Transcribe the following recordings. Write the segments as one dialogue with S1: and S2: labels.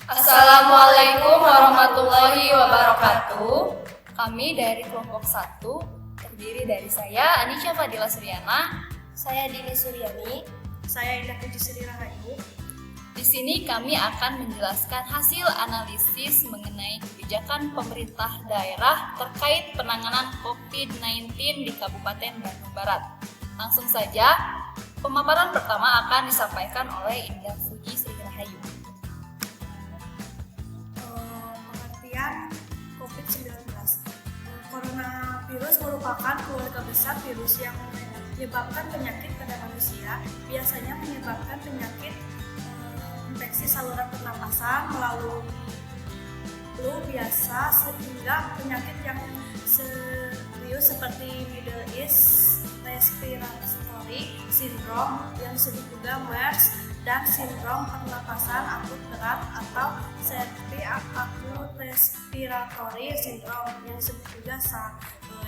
S1: Assalamualaikum warahmatullahi wabarakatuh. Kami dari kelompok 1 terdiri dari saya Anisha Fadila Suryana,
S2: saya Dini Suryani,
S3: saya Indah Puji Sri Rahayu.
S1: Di sini kami akan menjelaskan hasil analisis mengenai kebijakan pemerintah daerah terkait penanganan COVID-19 di Kabupaten Bandung Barat. Langsung saja, pemaparan pertama akan disampaikan oleh Indah Puji Sri Rahayu.
S3: Pengertian COVID-19. Coronavirus merupakan keluarga besar virus yang menyebabkan penyakit pada manusia, biasanya menyebabkan penyakit infeksi saluran pernapasan melalui flu biasa sehingga penyakit yang serius seperti Middle East Respiratory Syndrome yang disebut juga MERS dan sindrom pernapasan akut berat atau CRP Acute Respiratory Syndrome yang disebut juga SARS.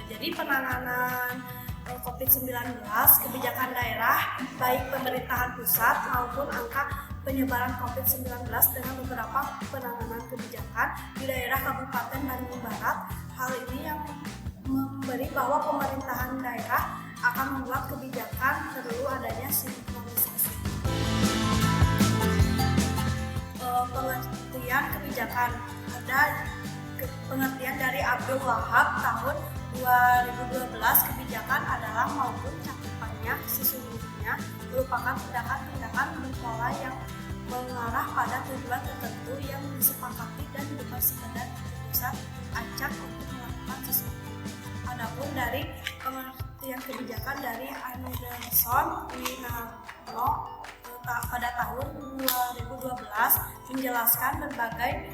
S3: Jadi penanganan COVID-19, kebijakan daerah, baik pemerintahan pusat maupun angka penyebaran COVID-19 dengan beberapa penanganan kebijakan di daerah Kabupaten Bandung Barat. Hal ini yang memberi bahwa pemerintahan daerah akan membuat kebijakan perlu adanya sinkronisasi. Pengertian kebijakan ada pengertian dari Abdul Wahab tahun 2012. Kebijakan adalah maupun cakupannya sesungguhnya merupakan tindakan-tindakan berpola yang mengarah pada tujuan tertentu yang disepakati dan bukan sekedar keputusan acak untuk melakukan sesuatu. Adapun dari pengertian kebijakan dari Anderson Winarno pada tahun 2012 menjelaskan berbagai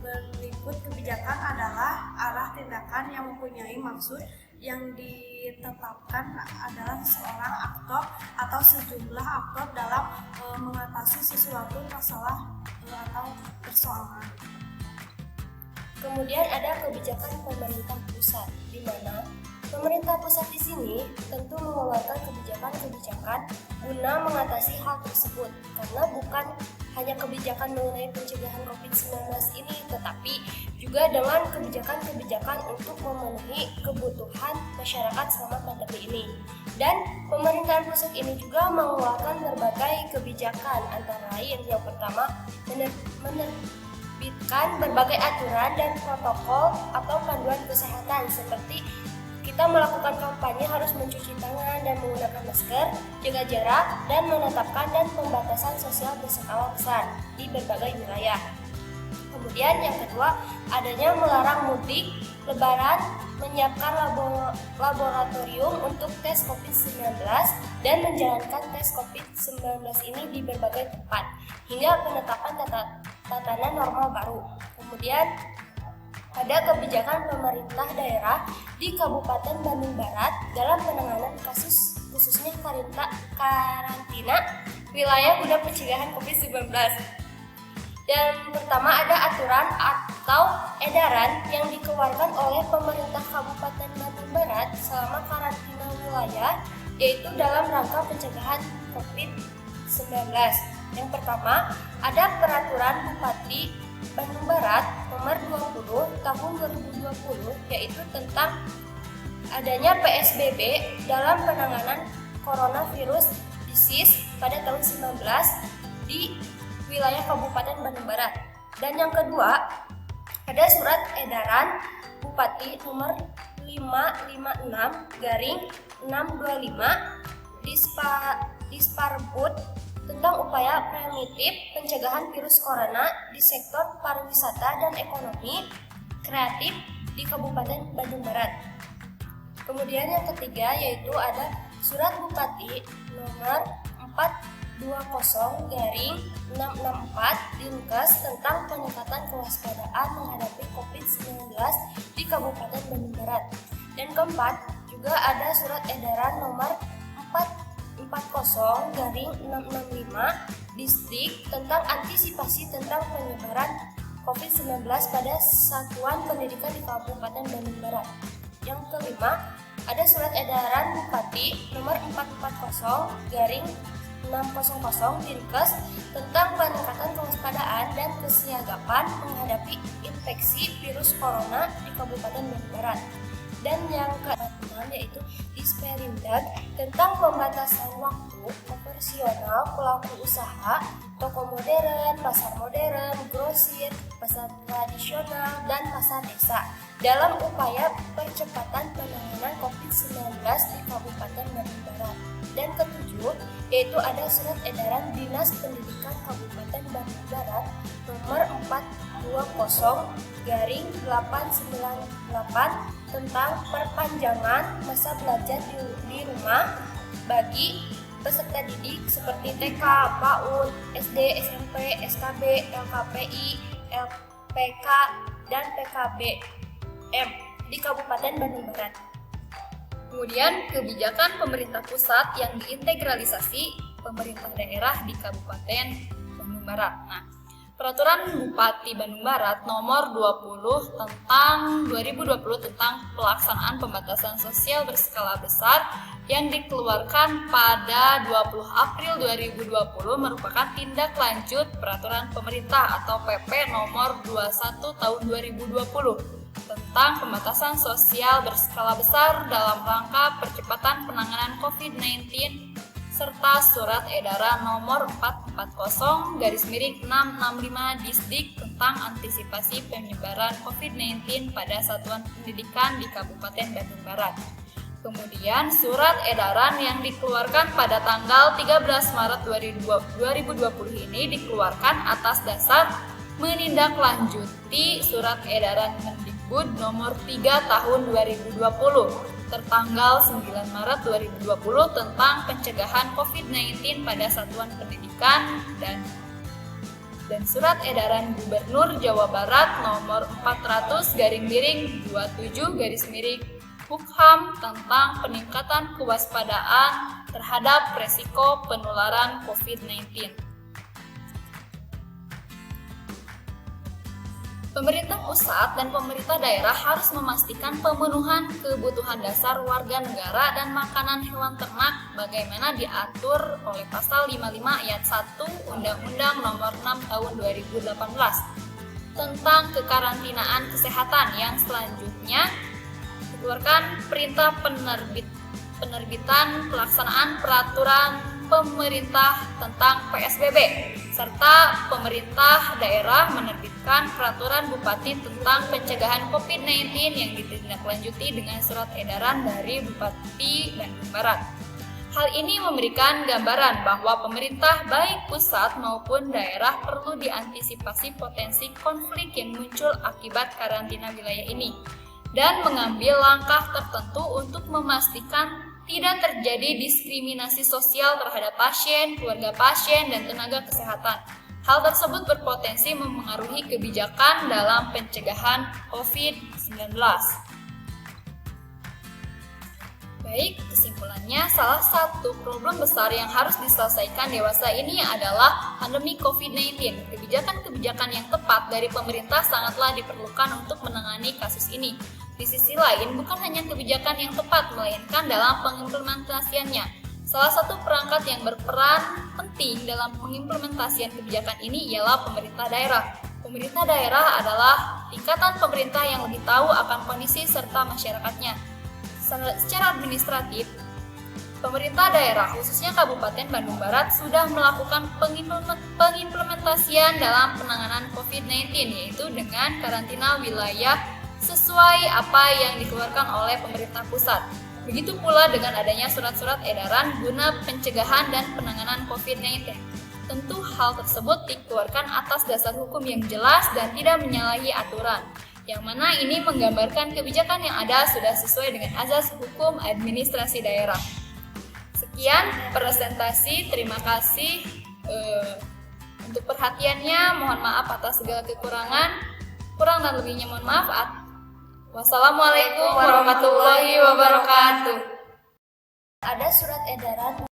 S3: berikut kebijakan adalah arah tindakan yang mempunyai maksud yang ditetapkan adalah seorang aktor atau sejumlah aktor dalam mengatasi sesuatu masalah atau persoalan.
S2: Kemudian ada kebijakan pemerintah pusat, di mana pemerintah pusat di sini tentu mengeluarkan kebijakan-kebijakan guna mengatasi hal tersebut, karena bukan hanya kebijakan mengenai pencegahan COVID-19 ini, tetapi juga dengan kebijakan-kebijakan untuk memenuhi kebutuhan masyarakat selama pandemi ini. Dan pemerintahan pusat ini juga mengeluarkan berbagai kebijakan, antara lain yang pertama menerbitkan berbagai aturan dan protokol atau panduan kesehatan seperti kita melakukan kampanye harus mencuci tangan dan menggunakan masker, jaga jarak, dan menetapkan dan pembatasan sosial berskala besar di berbagai wilayah. Kemudian yang kedua, adanya melarang mudik, lebaran, menyiapkan laboratorium untuk tes COVID-19 dan menjalankan tes COVID-19 ini di berbagai tempat, hingga penetapan tatanan normal baru. Kemudian ada kebijakan pemerintah daerah di Kabupaten Bandung Barat dalam penanganan kasus khususnya karantina wilayah guna pencegahan COVID-19. Dan pertama ada aturan atau edaran yang dikeluarkan oleh pemerintah Kabupaten Bandung Barat selama karantina wilayah, yaitu dalam rangka pencegahan COVID-19. Yang pertama ada peraturan Bupati Bandung Barat nomor 20 tahun 2020, yaitu tentang adanya PSBB dalam penanganan coronavirus disease pada tahun 19 di wilayah Kabupaten Bandung Barat. Dan yang kedua, ada surat edaran Bupati nomor 556/625 Disparbud tentang upaya preventif pencegahan virus corona di sektor pariwisata dan ekonomi kreatif di Kabupaten Bandung Barat. Kemudian yang ketiga yaitu ada surat Bupati nomor 420/664 Dinkes tentang peningkatan kewaspadaan menghadapi COVID-19 di Kabupaten Bandung Barat. Dan keempat juga ada surat edaran nomor 440/665 Distrik tentang antisipasi tentang penyebaran COVID-19 pada satuan pendidikan di Kabupaten Bandung Barat. Yang kelima, ada surat edaran Bupati nomor 440/600 Dinkes tentang peningkatan kewaspadaan dan kesiagapan menghadapi infeksi virus corona di Kabupaten Bandung Barat. Dan yang keenam yaitu Disperindag tentang pembatasan waktu operasional pelaku usaha, toko modern, pasar modern, grosir, pasar tradisional, dan pasar desa dalam upaya percepatan penanganan COVID-19 di Kabupaten Bandung Barat. Dan ketujuh, yaitu ada surat edaran Dinas Pendidikan Kabupaten Bandung Barat nomor 420/898 tentang perpanjangan masa belajar di rumah bagi peserta didik seperti TK, PAUD, SD, SMP, SKB, LKPI, LPK, dan PKBM di Kabupaten Bandung Barat.
S1: Kemudian kebijakan pemerintah pusat yang diintegralisasi pemerintah daerah di Kabupaten Bandung Barat. Nah, Peraturan Bupati Bandung Barat nomor 20 tentang 2020 tentang pelaksanaan pembatasan sosial berskala besar yang dikeluarkan pada 20 April 2020 merupakan tindak lanjut peraturan pemerintah atau PP nomor 21 tahun 2020 tentang pembatasan sosial berskala besar dalam rangka percepatan penanganan COVID-19 serta surat edaran nomor 440/665 Disdik tentang antisipasi penyebaran COVID-19 pada satuan pendidikan di Kabupaten Bandung Barat. Kemudian surat edaran yang dikeluarkan pada tanggal 13 Maret 2020 ini dikeluarkan atas dasar menindaklanjuti surat edaran Mendikbud nomor 3 tahun 2020 tertanggal 9 Maret 2020 tentang pencegahan COVID-19 pada satuan pendidikan dan surat edaran Gubernur Jawa Barat nomor 400/27/Hukham tentang peningkatan kewaspadaan terhadap resiko penularan COVID-19. Pemerintah pusat dan pemerintah daerah harus memastikan pemenuhan kebutuhan dasar warga negara dan makanan hewan ternak bagaimana diatur oleh Pasal 55 Ayat 1 Undang-Undang Nomor 6 Tahun 2018 tentang kekarantinaan kesehatan yang selanjutnya dikeluarkan perintah penerbitan pelaksanaan peraturan pemerintah tentang PSBB serta pemerintah daerah menerbitkan peraturan bupati tentang pencegahan COVID-19 yang ditindaklanjuti dengan surat edaran dari Bupati Bandung Barat. Hal ini memberikan gambaran bahwa pemerintah baik pusat maupun daerah perlu diantisipasi potensi konflik yang muncul akibat karantina wilayah ini dan mengambil langkah tertentu untuk memastikan tidak terjadi diskriminasi sosial terhadap pasien, keluarga pasien, dan tenaga kesehatan. Hal tersebut berpotensi memengaruhi kebijakan dalam pencegahan COVID-19. Baik, kesimpulannya salah satu problem besar yang harus diselesaikan dewasa ini adalah pandemi COVID-19. Kebijakan-kebijakan yang tepat dari pemerintah sangatlah diperlukan untuk menangani kasus ini. Di sisi lain, bukan hanya kebijakan yang tepat, melainkan dalam pengimplementasiannya. Salah satu perangkat yang berperan penting dalam pengimplementasian kebijakan ini ialah pemerintah daerah. Pemerintah daerah adalah tingkatan pemerintah yang lebih tahu akan kondisi serta masyarakatnya. Secara administratif, pemerintah daerah, khususnya Kabupaten Bandung Barat, sudah melakukan pengimplementasian dalam penanganan COVID-19, yaitu dengan karantina wilayah sesuai apa yang dikeluarkan oleh pemerintah pusat. Begitu pula dengan adanya surat-surat edaran guna pencegahan dan penanganan COVID-19. Tentu hal tersebut dikeluarkan atas dasar hukum yang jelas dan tidak menyalahi aturan, yang mana ini menggambarkan kebijakan yang ada sudah sesuai dengan azas hukum administrasi daerah. Sekian presentasi, terima kasih untuk perhatiannya. Mohon maaf atas segala kekurangan. Kurang dan lebihnya mohon maaf. Wassalamualaikum warahmatullahi wabarakatuh.
S2: Ada surat edaran